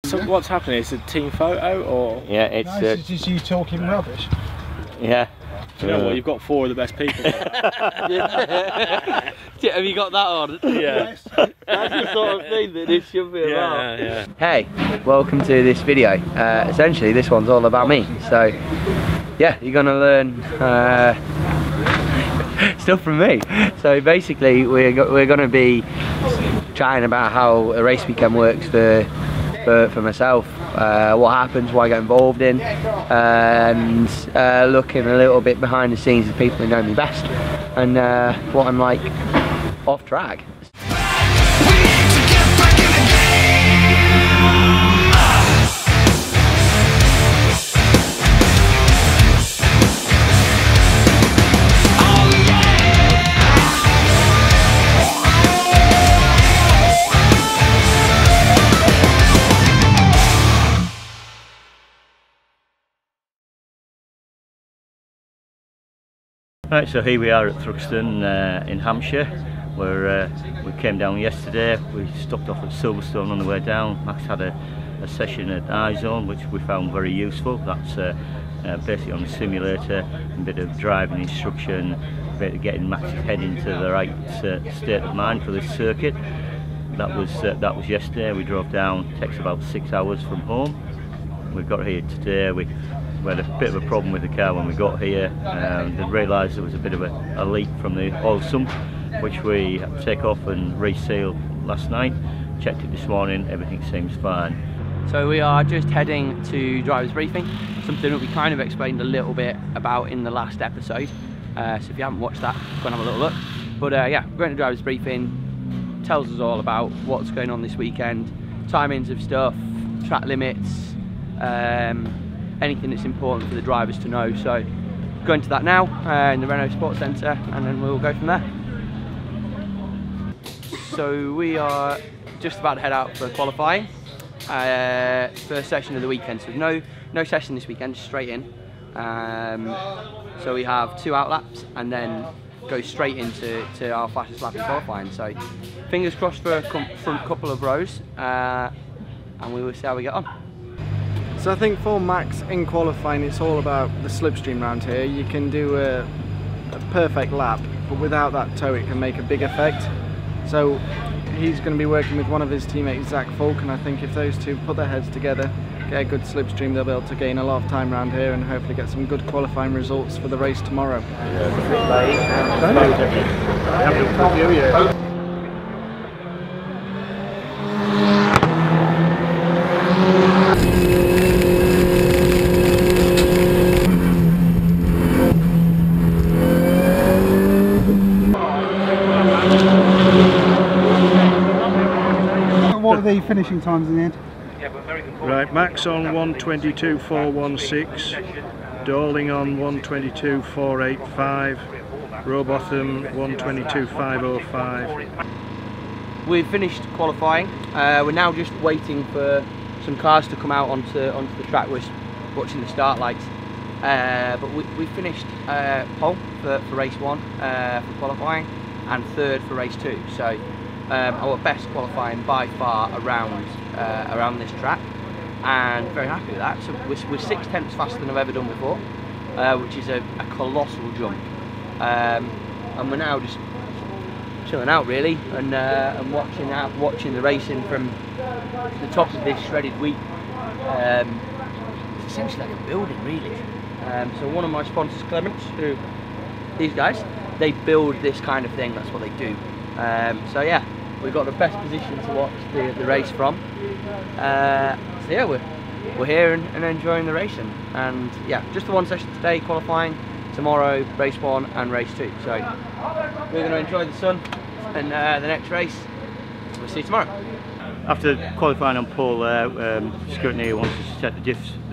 So what's happening? Is it a team photo or? Yeah, it's no, it's just you talking rubbish. Yeah. Do you know what? You've got 4 of the best people. Have you got that on? Yeah. That's the sort of thing that this should be about. Yeah. Hey, welcome to this video. Essentially, this one's all about me. So, yeah, you're gonna learn stuff from me. So basically, we're gonna be chatting about how a race weekend works for myself, what happens, what I get involved in, and looking a little bit behind the scenes of people who know me best, and what I'm like off track. Right, so here we are at Thruxton in Hampshire, where we came down yesterday. We stopped off at Silverstone on the way down. Max had a session at iZone, which we found very useful. That's basically on the simulator, a bit of driving instruction, a bit of getting Max's head into the right state of mind for this circuit. That was yesterday. We drove down. It takes about 6 hours from home. We got here today. We had a bit of a problem with the car when we got here. They realised there was a bit of a leak from the oil sump, which we had to take off and reseal last night. Checked it this morning, everything seems fine. So we are just heading to driver's briefing, something that we kind of explained a little bit about in the last episode. So if you haven't watched that, go and have a little look. But yeah, we're going to driver's briefing, tells us all about what's going on this weekend, timings of stuff, track limits, anything that's important for the drivers to know. So go into that now in the Renault Sports Centre, and then we'll go from there. So we are just about to head out for qualifying. First session of the weekend, so no session this weekend, just straight in. So we have 2 out laps and then go straight into our fastest lap in qualifying. So fingers crossed for a front couple of rows, and we will see how we get on. So I think for Max in qualifying, it's all about the slipstream round here. You can do a perfect lap, but without that toe it can make a big effect. So he's going to be working with one of his teammates, Zach Falk, and I think if those two put their heads together, get a good slipstream, they'll be able to gain a lot of time around here and hopefully get some good qualifying results for the race tomorrow. What are the finishing times in the end? Right, Max on 1:22.416, Darling on 1:22.485, Rowbotham 1:22.505. We've finished qualifying. We're now just waiting for some cars to come out onto the track. We're watching the start lights. But we finished pole for race 1 for qualifying, and 3rd for race 2. So our best qualifying by far around this track, and very happy with that. So we're 6/10 faster than I've ever done before, which is a colossal jump. And we're now just chilling out really, and watching the racing from the top of this shredded wheat. It's essentially like a building really. So one of my sponsors, Clements, who these guys, they build this kind of thing. That's what they do. So yeah, we've got the best position to watch the race from. So yeah, we're here and enjoying the racing. And yeah, just the one session today, qualifying. Tomorrow, race 1 and race 2. So we're going to enjoy the sun and the next race. We'll see you tomorrow. After qualifying on pole there, scrutineer wants us to set the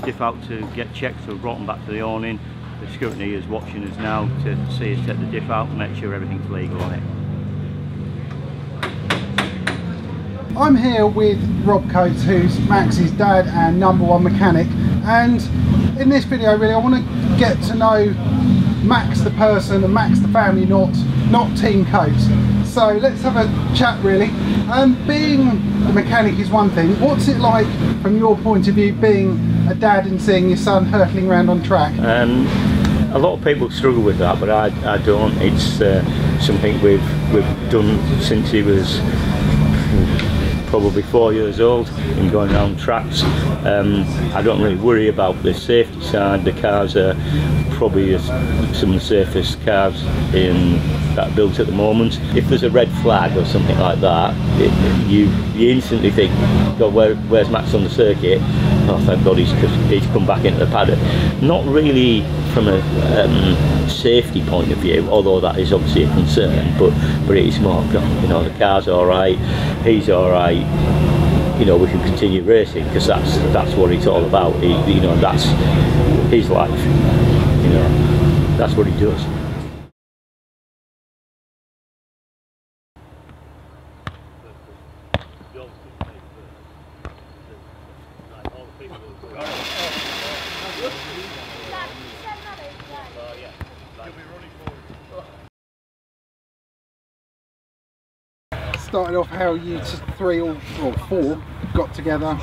diff out to get checked, so we brought them back to the awning. The scrutineer is watching us now to see us set the diff out and make sure everything's legal on it. I'm here with Rob Coates, who's Max's dad and #1 mechanic, and in this video really I want to get to know Max the person and Max the family, not Team Coates. So let's have a chat really. Being a mechanic is one thing. What's it like from your point of view being a dad and seeing your son hurtling around on track? A lot of people struggle with that, but I don't. It's something we've done since he was probably 4 years old in going around tracks. I don't really worry about the safety side. The cars are probably some of the safest cars that are built at the moment. If there's a red flag or something like that, you instantly think, God, where's Max on the circuit? Oh, thank God he's come back into the paddock. Not really from a safety point of view, although that is obviously a concern, but it is more, you know, the car's all right, he's all right, you know, we can continue racing, because that's what it's all about. You know, that's his life, you know, that's what he does. Started off how you three or four got together.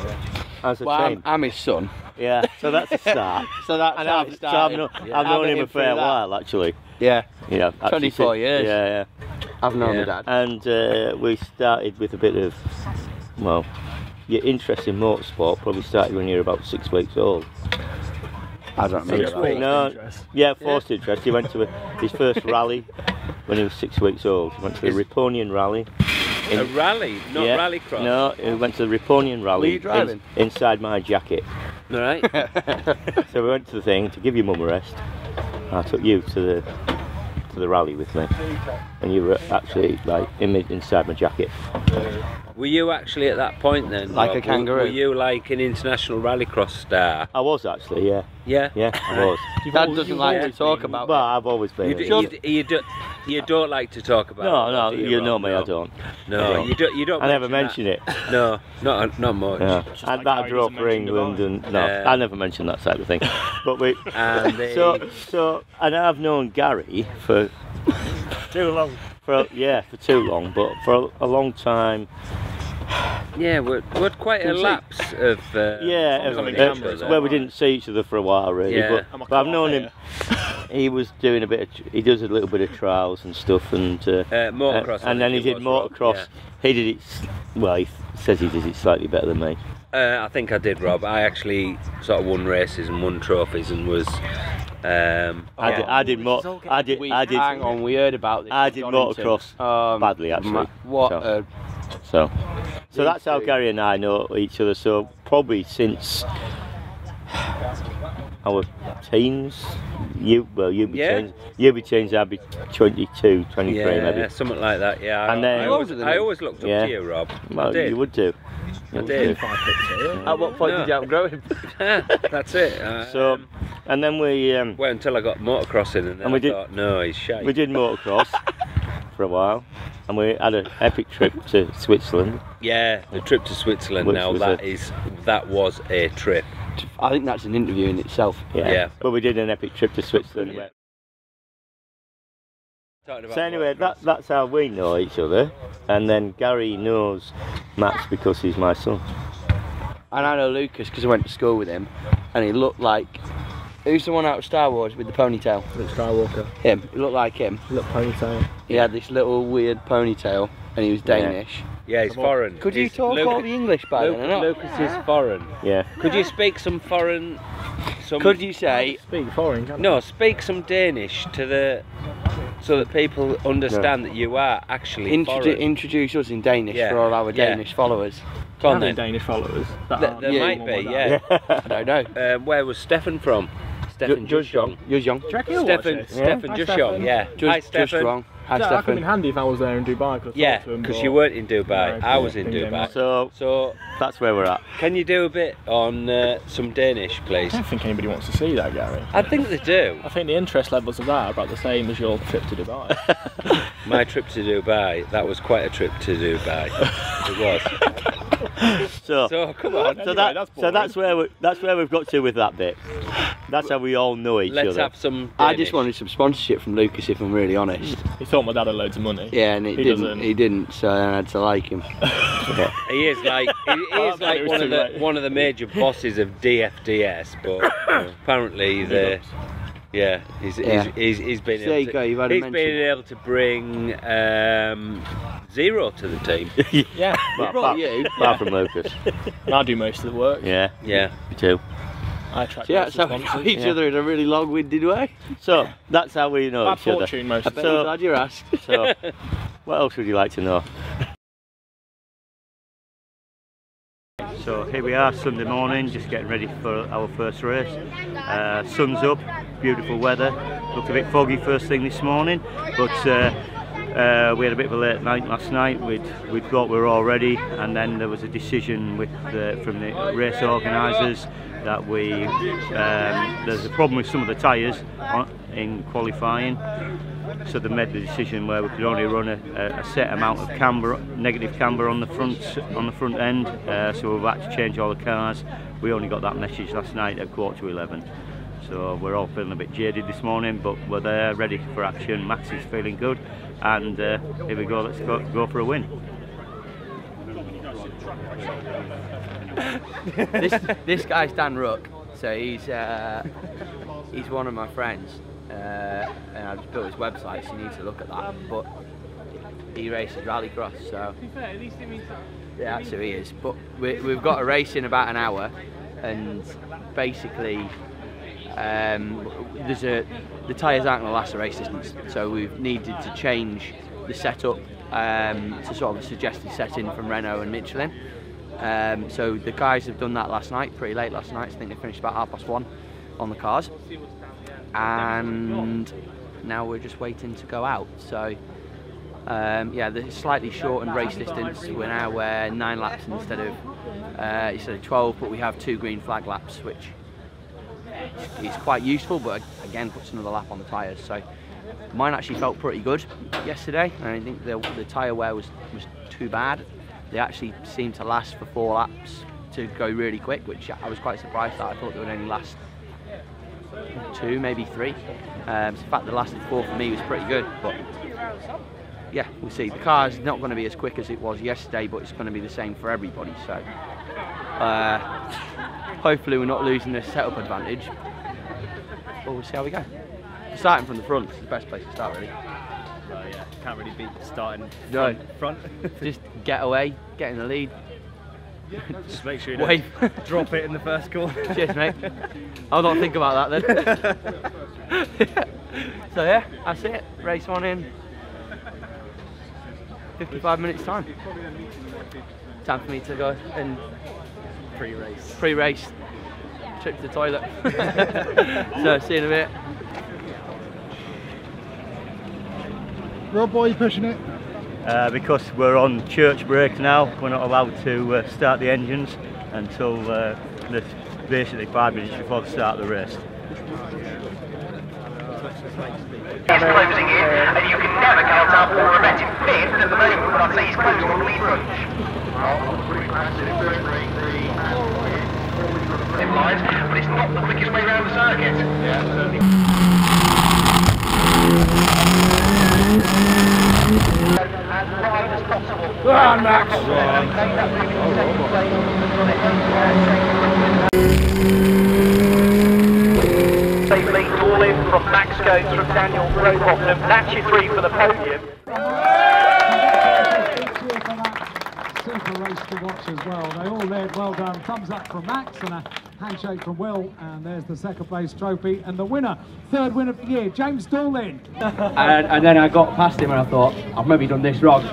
As a Well, team. I'm his son. Yeah, so that's a start. So that's how it started. I've known him a fair while, actually. Yeah. Yeah, 24 years. Yeah. I've known the dad. And we started with a bit of, well, your interest in motorsport probably started when you were about 6 weeks old. I don't remember that. No, yeah, forced interest. He went to his first rally when he was 6 weeks old. He went to the Riponian rally. A rally, not rallycross? No, he went to the Riponian rally. Were you driving? Inside my jacket. Right. So we went to the thing to give you mum a rest. I took you to the rally with me, and you were actually like inside my jacket. Were you actually at that point then? Like Rob? a kangaroo? Were you like an international rallycross star? I was actually, yeah. Yeah? Yeah, I was. Dad doesn't like to talk about Well, it. I've always been. You don't like to talk about No, it? Do you know Rob? me, I don't. No, you don't. I never mention it. No, not much. Yeah. like And that I how drove he for doesn't mention England, and no, Yeah. I never mentioned that type of thing. But we, And and I've known Gary for Too long. for too long, but for a long time. yeah, we're quite a lapse of Well, we didn't see each other for a while, really. Yeah. But I've known him. He was doing he does a little bit of trials and stuff, and motocross. and then he did motocross. Yeah. He did it. Well, he says he did it slightly better than me. I think I did, Rob. I actually sort of won races and won trophies and was. I did. Hang on, we heard about this. I did motocross badly, actually. So that's how Gary and I know each other. So probably since our teens. You be teens. I'd be 22, 23 maybe. Something like that. Yeah. And then I always looked up to you, Rob. Well, I did. you would do. I did. At what point did you outgrow him? That's it. So, and then we well, until I got motocrossing, and then I thought, no, he's shite. We did motocross for a while, and we had an epic trip to Switzerland. Yeah, the trip to Switzerland. Which now was that was a trip. I think that's an interview in itself. Yeah. But we did an epic trip to Switzerland. Yeah. So anyway, that's how we know each other, and then Gary knows Max because he's my son. And I know Lucas because I went to school with him, and he looked like. Who's the one out of Star Wars with the ponytail? Luke Skywalker. Him. He looked like him. Little ponytail. He had this little weird ponytail, and he was Danish. Yeah, he's foreign. Could you talk all the English by then or not? Lucas is foreign. Yeah. Could you speak some foreign? Could you say? Speak foreign, can't No, speak some Danish so that people understand that you are actually foreign. Introduce us in Danish for all our Danish followers. Go on then. Danish followers. There might be, yeah. I don't know. Where was Stefan from? Stefan Jusjong. Jusjong. Stefan Jusjong, yeah. Hi, Stefan. Just wrong. Hi, That Stefan. could be handy if I was there in Dubai. Yeah, because you weren't in Dubai. No, I was in couldn't get Dubai. So that's where we're at. Can you do a bit on some Danish, please? I don't think anybody wants to see that, Gary. I think they do. I think the interest levels of that are about the same as your trip to Dubai. My trip to Dubai, that was quite a trip to Dubai. It was. So Come on. that's where we've got to with that bit. That's how we all know each Let's other. have some. I just wanted some sponsorship from Lucas, if I'm really honest. He thought my dad had loads of money. Yeah, and He doesn't. He didn't, so I had to like him. He is like one of the major bosses of DFDS, but apparently he's been There you go, you've had a mention. able to bring zero to the team. Yeah. Apart from Lucas. I do most of the work. Yeah. Yeah. Me too. I attract So yeah, lots so of we got sponsors. each other in a really long-winded way. So that's how we know Bad each other. fortune most I of bet the you're time. glad you're asked. So what else would you like to know? So here we are, Sunday morning, just getting ready for our first race. Sun's up, beautiful weather. Looked a bit foggy first thing this morning, but we had a bit of a late night last night. We thought we were all ready, and then there was a decision from the race organisers that there's a problem with some of the tyres in qualifying. So they made the decision where we could only run a set amount of camber, negative camber on the front end. So we've had to change all the cars. We only got that message last night at 11:15. So we're all feeling a bit jaded this morning, but we're there, ready for action. Max is feeling good, and here we go. Let's go for a win. This guy's Dan Rook, so he's one of my friends, and I've just built his website, so you need to look at that. But he races rallycross, so yeah, that's who he is. But we've got a race in about an hour, and basically the tyres aren't going to last the race distance, so we've needed to change the setup to sort of a suggested setting from Renault and Michelin. So the guys have done that last night, pretty late last night. I think they finished about 1:30 on the cars, and now we're just waiting to go out. So yeah, the slightly shortened race distance. We're now 9 laps instead of 12, but we have 2 green flag laps, which is quite useful, but again puts another lap on the tyres. So mine actually felt pretty good yesterday, and I think the tyre wear was too bad. They actually seemed to last for 4 laps to go really quick, which I was quite surprised at. I thought they would only last 2, maybe 3. So the fact they lasted 4 for me was pretty good, but yeah, we'll see. The car's not going to be as quick as it was yesterday, but it's going to be the same for everybody, so hopefully we're not losing this setup advantage, but we'll see how we go. Starting from the front is the best place to start, really. Oh yeah, can't really beat starting front. Just get away, get in the lead. Just make sure you Wave. don't drop it in the first corner. Cheers, mate. I'll not think about that then. So yeah, that's it. Race on in 55 minutes time. Time for me to go and pre-race trip to the toilet. So see you in a bit. Rob, why are you pushing it? Because we're on church break now, we're not allowed to start the engines until basically 5 minutes before the start of the race. He's closing in, and you can never count out or Revett in fifth at the moment, but I'd say he's closing on the lead bunch. In line, but it's not the quickest way around the circuit. Yeah, certainly. As wide as possible. Go on, Max! Safely, all in from Max Goes from Daniel Rowbottom. That's your 3 for the podium. Super race to watch as well. They all led well done. Thumbs up from Max and a handshake from Will. And there's the second place trophy and the winner, 3rd win of the year, James Doolin. And then I got past him and I thought, I've maybe done this wrong.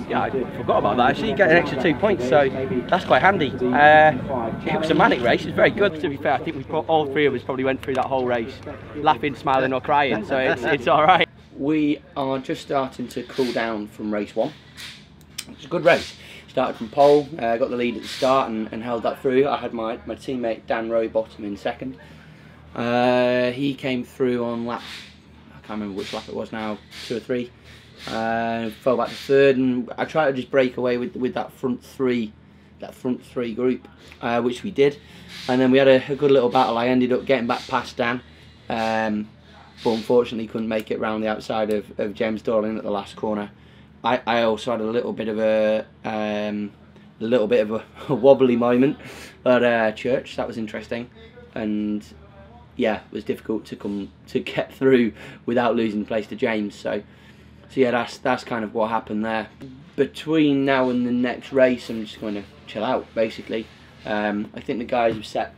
Yeah, I forgot about that. Actually, you get an extra 2 points, so that's quite handy. It was a manic race. It was very good, to be fair. I think we all 3 of us probably went through that whole race laughing, smiling or crying, so it's all right. We are just starting to cool down from race 1. It's a good race. Started from pole, got the lead at the start and held that through. I had my teammate Dan Rowbottom in 2nd. He came through on lap, I can't remember which lap it was now, 2 or 3. fell back to third, and I tried to just break away with that front three group, which we did, and then we had a good little battle. I ended up getting back past Dan, but unfortunately couldn't make it round the outside of James Dorling at the last corner. I also had a little bit of a wobbly moment at church. That was interesting, and yeah, it was difficult to get through without losing place to James. So yeah, that's kind of what happened there. Between now and the next race, I'm just going to chill out basically. I think the guys have set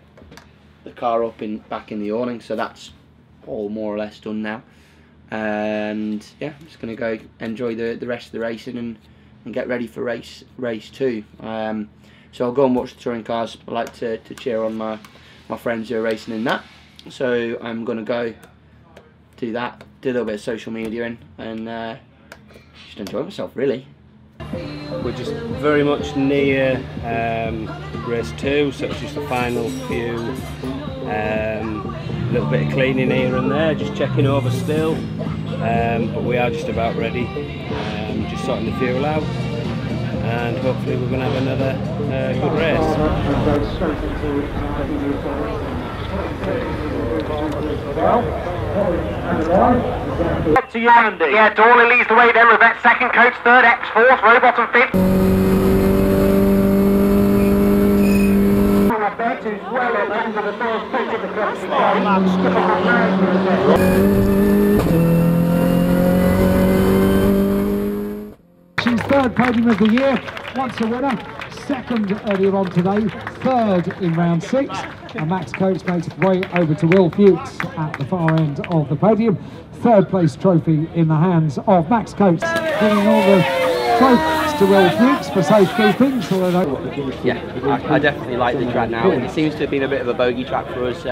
the car up back in the awning, so that's all more or less done now. And yeah, I'm just going to go enjoy the rest of the racing and get ready for race 2. So I'll go and watch the touring cars. I like to cheer on my friends who are racing in that. So I'm going to go do that, do a little bit of social media and just enjoy myself really. We're just very much near race 2, so it's just the final few, little bit of cleaning here and there, just checking over still, but we are just about ready, just sorting the fuel out, and hopefully we're going to have another good race. Back to you, Andy. Yeah, Dorley leads the way then. Rivette second, Coates third, X fourth, Rowbottom fifth. Rivette is well on under the first pitch of the She's third podium of the year, once a winner, second earlier on today, third in round 6, and Max Coates makes his way over to Will Fuchs at the far end of the podium. Third place trophy in the hands of Max Coates, giving all the trophies to Will Fuchs for safekeeping. So yeah, I definitely like the track now, and it seems to have been a bit of a bogey track for us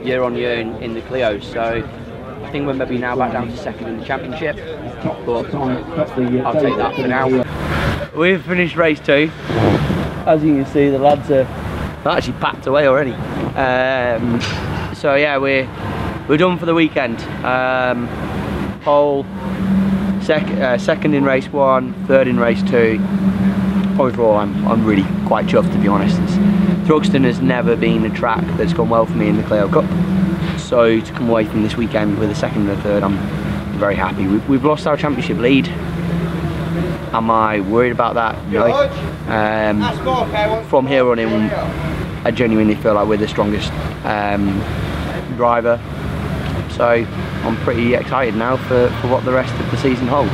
year on year in the Clio, so I think we're maybe now back down to second in the championship, but I'll take that for now. We've finished race 2. As you can see, the lads are actually packed away already. So yeah, we're done for the weekend. Pole, second in race 1, third in race 2. Overall, I'm really quite chuffed, to be honest. Thruxton has never been a track that's gone well for me in the Clio Cup. So to come away from this weekend with a second and a third, I'm very happy. We've lost our championship lead. Am I worried about that? No. From here on in, I genuinely feel like we're the strongest driver. So I'm pretty excited now for what the rest of the season holds.